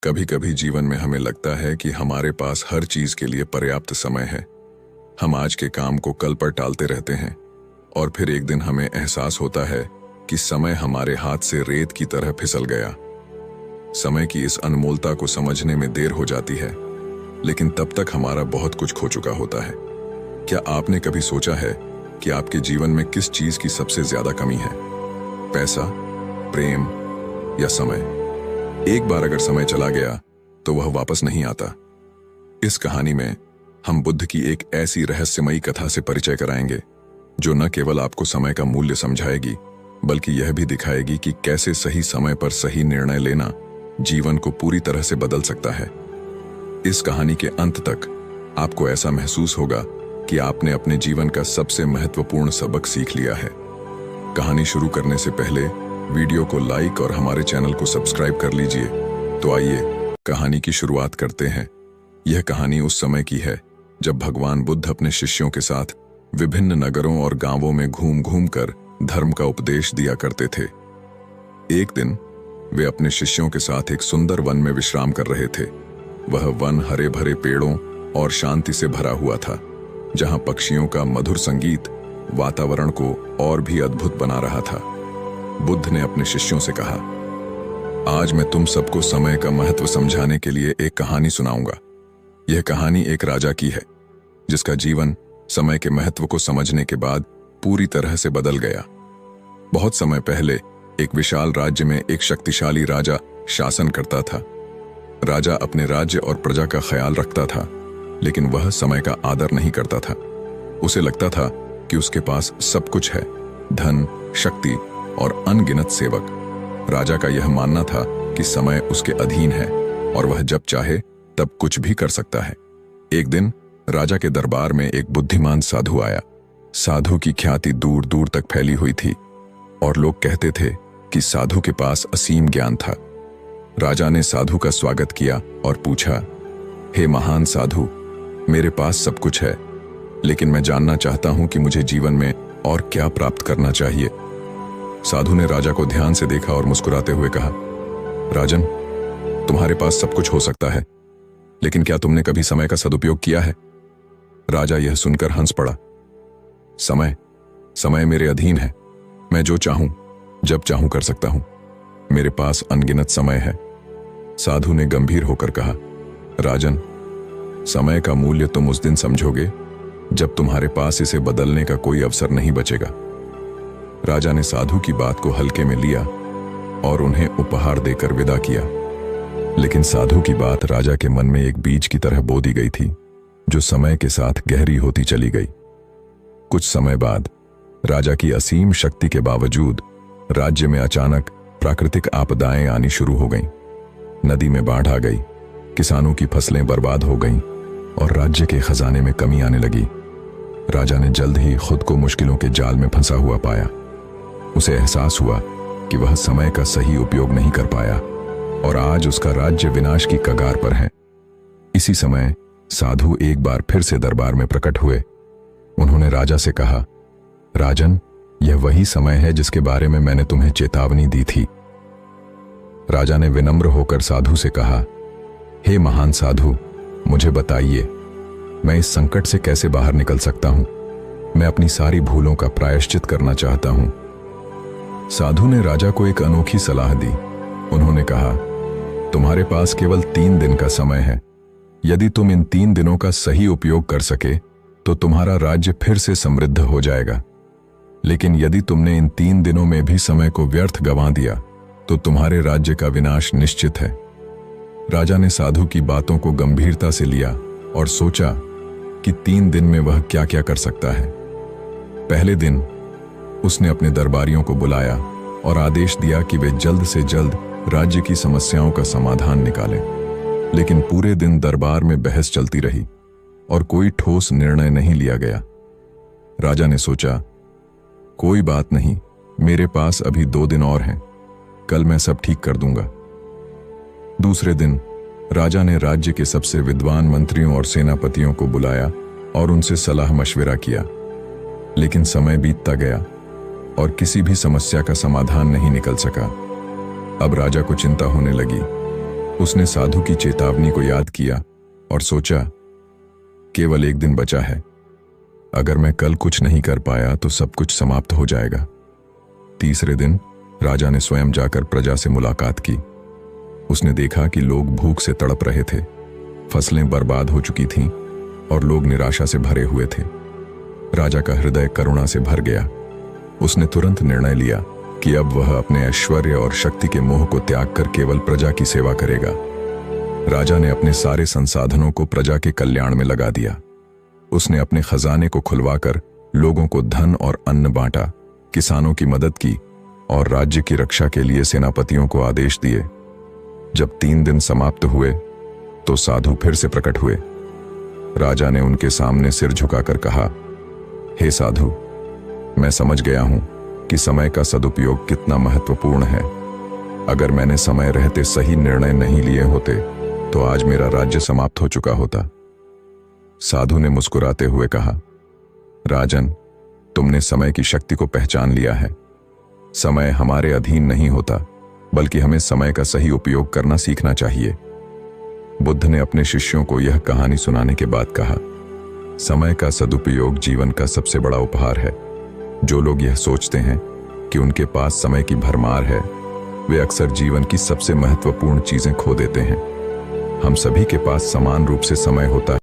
कभी कभी जीवन में हमें लगता है कि हमारे पास हर चीज के लिए पर्याप्त समय है। हम आज के काम को कल पर टालते रहते हैं और फिर एक दिन हमें एहसास होता है कि समय हमारे हाथ से रेत की तरह फिसल गया। समय की इस अनमोलता को समझने में देर हो जाती है, लेकिन तब तक हमारा बहुत कुछ खो चुका होता है। क्या आपने कभी सोचा है कि आपके जीवन में किस चीज की सबसे ज्यादा कमी है? पैसा, प्रेम या समय? एक बार अगर समय चला गया तो वह वापस नहीं आता। इस कहानी में हम बुद्ध की एक ऐसी रहस्यमयी कथा से परिचय कराएंगे जो न केवल आपको समय का मूल्य समझाएगी, बल्कि यह भी दिखाएगी कि कैसे सही समय पर सही निर्णय लेना जीवन को पूरी तरह से बदल सकता है। इस कहानी के अंत तक आपको ऐसा महसूस होगा कि आपने अपने जीवन का सबसे महत्वपूर्ण सबक सीख लिया है। कहानी शुरू करने से पहले वीडियो को लाइक और हमारे चैनल को सब्सक्राइब कर लीजिए। तो आइए कहानी की शुरुआत करते हैं। यह कहानी उस समय की है जब भगवान बुद्ध अपने शिष्यों के साथ विभिन्न नगरों और गांवों में घूम घूम कर धर्म का उपदेश दिया करते थे। एक दिन वे अपने शिष्यों के साथ एक सुंदर वन में विश्राम कर रहे थे। वह वन हरे भरे पेड़ों और शांति से भरा हुआ था, जहां पक्षियों का मधुर संगीत वातावरण को और भी अद्भुत बना रहा था। बुद्ध ने अपने शिष्यों से कहा, आज मैं तुम सबको समय का महत्व समझाने के लिए एक कहानी सुनाऊंगा। यह कहानी एक राजा की है जिसका जीवन समय के महत्व को समझने के बाद पूरी तरह से बदल गया। बहुत समय पहले एक विशाल राज्य में एक शक्तिशाली राजा शासन करता था। राजा अपने राज्य और प्रजा का ख्याल रखता था, लेकिन वह समय का आदर नहीं करता था। उसे लगता था कि उसके पास सब कुछ है, धन, शक्ति और अनगिनत सेवक। राजा का यह मानना था कि समय उसके अधीन है और वह जब चाहे तब कुछ भी कर सकता है। एक दिन राजा के दरबार में एक बुद्धिमान साधु आया। साधु की ख्याति दूर दूर तक फैली हुई थी और लोग कहते थे कि साधु के पास असीम ज्ञान था। राजा ने साधु का स्वागत किया और पूछा, हे महान साधु, मेरे पास सब कुछ है, लेकिन मैं जानना चाहता हूं कि मुझे जीवन में और क्या प्राप्त करना चाहिए। साधु ने राजा को ध्यान से देखा और मुस्कुराते हुए कहा, राजन, तुम्हारे पास सब कुछ हो सकता है, लेकिन क्या तुमने कभी समय का सदुपयोग किया है? राजा यह सुनकर हंस पड़ा। समय मेरे अधीन है। मैं जो चाहूं जब चाहूं कर सकता हूं। मेरे पास अनगिनत समय है। साधु ने गंभीर होकर कहा, राजन, समय का मूल्य तुम उस दिन समझोगे जब तुम्हारे पास इसे बदलने का कोई अवसर नहीं बचेगा। राजा ने साधु की बात को हल्के में लिया और उन्हें उपहार देकर विदा किया। लेकिन साधु की बात राजा के मन में एक बीज की तरह बो दी गई थी, जो समय के साथ गहरी होती चली गई। कुछ समय बाद राजा की असीम शक्ति के बावजूद राज्य में अचानक प्राकृतिक आपदाएं आनी शुरू हो गईं। नदी में बाढ़ आ गई, किसानों की फसलें बर्बाद हो गईं और राज्य के खजाने में कमी आने लगी। राजा ने जल्द ही खुद को मुश्किलों के जाल में फंसा हुआ पाया। उसे एहसास हुआ कि वह समय का सही उपयोग नहीं कर पाया और आज उसका राज्य विनाश की कगार पर है। इसी समय साधु एक बार फिर से दरबार में प्रकट हुए। उन्होंने राजा से कहा, राजन, यह वही समय है जिसके बारे में मैंने तुम्हें चेतावनी दी थी। राजा ने विनम्र होकर साधु से कहा, हे महान साधु, मुझे बताइए, मैं इस संकट से कैसे बाहर निकल सकता हूं? मैं अपनी सारी भूलों का प्रायश्चित करना चाहता हूं। साधु ने राजा को एक अनोखी सलाह दी। उन्होंने कहा, तुम्हारे पास केवल 3 दिन का समय है। यदि तुम इन 3 दिनों का सही उपयोग कर सके तो तुम्हारा राज्य फिर से समृद्ध हो जाएगा। लेकिन यदि तुमने इन 3 दिनों में भी समय को व्यर्थ गंवा दिया तो तुम्हारे राज्य का विनाश निश्चित है। राजा ने साधु की बातों को गंभीरता से लिया और सोचा कि 3 दिन में वह क्या क्या कर सकता है। पहले दिन उसने अपने दरबारियों को बुलाया और आदेश दिया कि वे जल्द से जल्द राज्य की समस्याओं का समाधान निकालें। लेकिन पूरे दिन दरबार में बहस चलती रही और कोई ठोस निर्णय नहीं लिया गया। राजा ने सोचा, कोई बात नहीं, मेरे पास अभी 2 दिन और हैं, कल मैं सब ठीक कर दूंगा। दूसरे दिन राजा ने राज्य के सबसे विद्वान मंत्रियों और सेनापतियों को बुलाया और उनसे सलाह मशविरा किया। लेकिन समय बीतता गया और किसी भी समस्या का समाधान नहीं निकल सका। अब राजा को चिंता होने लगी। उसने साधु की चेतावनी को याद किया और सोचा, केवल एक दिन बचा है। अगर मैं कल कुछ नहीं कर पाया तो सब कुछ समाप्त हो जाएगा। तीसरे दिन राजा ने स्वयं जाकर प्रजा से मुलाकात की। उसने देखा कि लोग भूख से तड़प रहे थे, फसलें बर्बाद हो चुकी थीं और लोग निराशा से भरे हुए थे। राजा का हृदय करुणा से भर गया। उसने तुरंत निर्णय लिया कि अब वह अपने ऐश्वर्य और शक्ति के मोह को त्याग कर केवल प्रजा की सेवा करेगा। राजा ने अपने सारे संसाधनों को प्रजा के कल्याण में लगा दिया। उसने अपने खजाने को खुलवाकर लोगों को धन और अन्न बांटा, किसानों की मदद की और राज्य की रक्षा के लिए सेनापतियों को आदेश दिए। जब 3 दिन समाप्त हुए तो साधु फिर से प्रकट हुए। राजा ने उनके सामने सिर झुकाकर कहा, हे साधु, मैं समझ गया हूं कि समय का सदुपयोग कितना महत्वपूर्ण है। अगर मैंने समय रहते सही निर्णय नहीं लिए होते तो आज मेरा राज्य समाप्त हो चुका होता। साधु ने मुस्कुराते हुए कहा, राजन, तुमने समय की शक्ति को पहचान लिया है। समय हमारे अधीन नहीं होता, बल्कि हमें समय का सही उपयोग करना सीखना चाहिए। बुद्ध ने अपने शिष्यों को यह कहानी सुनाने के बाद कहा, समय का सदुपयोग जीवन का सबसे बड़ा उपहार है। जो लोग यह सोचते हैं कि उनके पास समय की भरमार है, वे अक्सर जीवन की सबसे महत्वपूर्ण चीजें खो देते हैं। हम सभी के पास समान रूप से समय होता है।